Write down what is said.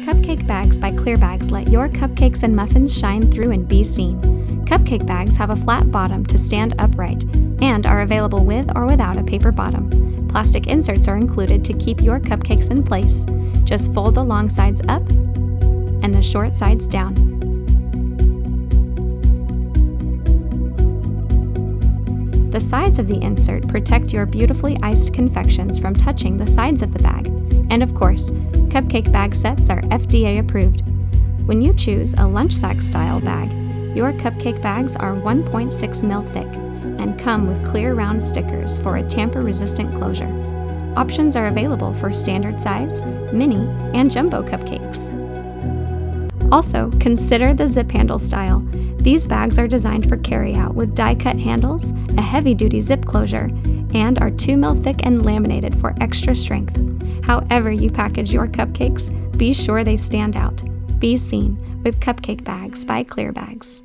Cupcake Bags by Clearbags let your cupcakes and muffins shine through and be seen. Cupcake bags have a flat bottom to stand upright and are available with or without a paper bottom. Plastic inserts are included to keep your cupcakes in place. Just fold the long sides up and the short sides down. The sides of the insert protect your beautifully iced confections from touching the sides of the bag. And of course, cupcake bag sets are FDA approved. When you choose a lunch sack style bag, your cupcake bags are 1.6 mil thick and come with clear round stickers for a tamper-resistant closure. Options are available for standard size, mini, and jumbo cupcakes. Also, consider the zip handle style. These bags are designed for carry-out with die-cut handles, a heavy-duty zip closure, and are 2 mil thick and laminated for extra strength. However you package your cupcakes, be sure they stand out. Be seen with Cupcake Bags by Clearbags.